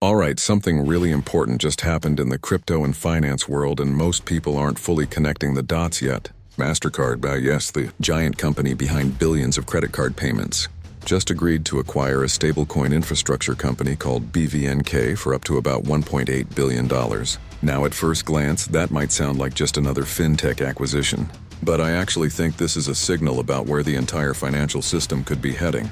Alright, something really important just happened in the crypto and finance world and most people aren't fully connecting the dots yet. Mastercard, yes, the giant company behind billions of credit card payments, just agreed to acquire a stablecoin infrastructure company called BVNK for up to about $1.8 billion. Now at first glance, that might sound like just another fintech acquisition, but I actually think this is a signal about where the entire financial system could be heading.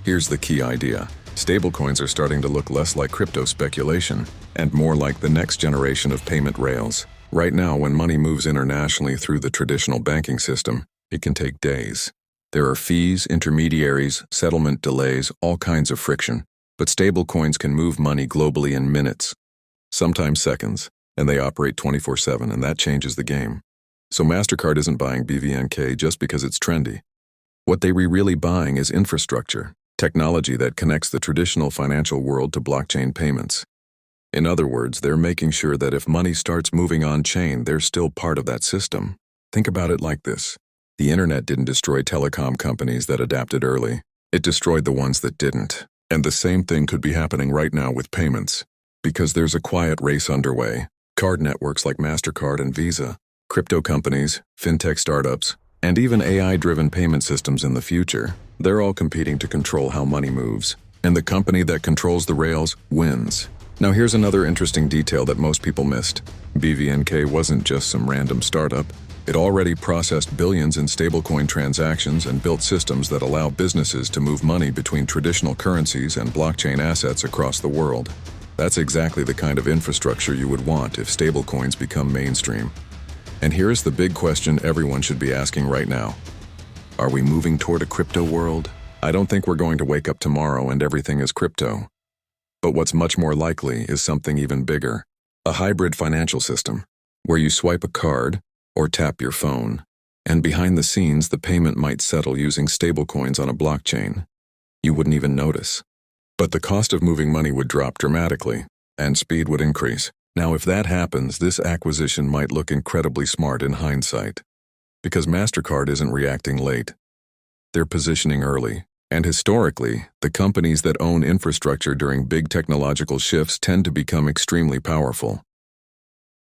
Here's the key idea. Stablecoins are starting to look less like crypto speculation and more like the next generation of payment rails. Right now, when money moves internationally through the traditional banking system, it can take days. There are fees, intermediaries, settlement delays, all kinds of friction. But stablecoins can move money globally in minutes, sometimes seconds, and they operate 24/7, and that changes the game. So Mastercard isn't buying BVNK just because it's trendy. What they were really buying is infrastructure, technology that connects the traditional financial world to blockchain payments. In other words, they're making sure that if money starts moving on-chain, they're still part of that system. Think about it like this. The internet didn't destroy telecom companies that adapted early. It destroyed the ones that didn't. And the same thing could be happening right now with payments. Because there's a quiet race underway. Card networks like Mastercard and Visa, crypto companies, fintech startups, and even AI-driven payment systems in the future, they're all competing to control how money moves. And the company that controls the rails wins. Now here's another interesting detail that most people missed. BVNK wasn't just some random startup. It already processed billions in stablecoin transactions and built systems that allow businesses to move money between traditional currencies and blockchain assets across the world. That's exactly the kind of infrastructure you would want if stablecoins become mainstream. And here's the big question everyone should be asking right now. Are we moving toward a crypto world? I don't think we're going to wake up tomorrow and everything is crypto. But what's much more likely is something even bigger. A hybrid financial system, where you swipe a card or tap your phone, and behind the scenes the payment might settle using stablecoins on a blockchain. You wouldn't even notice. But the cost of moving money would drop dramatically, and speed would increase. Now if that happens, this acquisition might look incredibly smart in hindsight. Because Mastercard isn't reacting late. They're positioning early. And historically, the companies that own infrastructure during big technological shifts tend to become extremely powerful.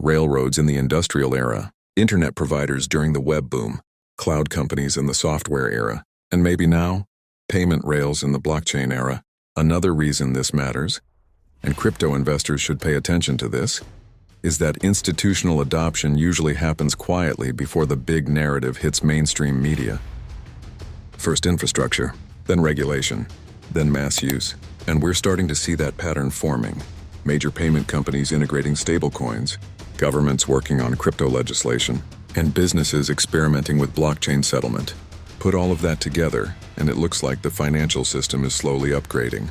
Railroads in the industrial era, internet providers during the web boom, cloud companies in the software era, and maybe now, payment rails in the blockchain era. Another reason this matters, and crypto investors should pay attention to this, is that institutional adoption usually happens quietly before the big narrative hits mainstream media. First infrastructure, then regulation, then mass use. And we're starting to see that pattern forming. Major payment companies integrating stablecoins, governments working on crypto legislation, and businesses experimenting with blockchain settlement. Put all of that together, and it looks like the financial system is slowly upgrading.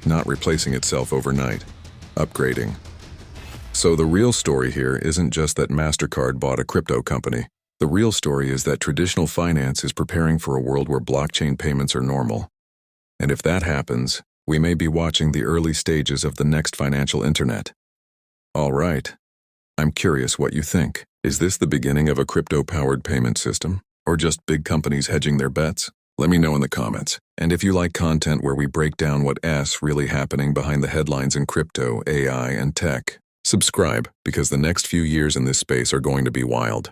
Not replacing itself overnight, upgrading. So the real story here isn't just that Mastercard bought a crypto company. The real story is that traditional finance is preparing for a world where blockchain payments are normal. And if that happens, we may be watching the early stages of the next financial internet. All right. I'm curious what you think. Is this the beginning of a crypto-powered payment system? Or just big companies hedging their bets? Let me know in the comments. And if you like content where we break down what's really happening behind the headlines in crypto, AI, and tech, subscribe, because the next few years in this space are going to be wild.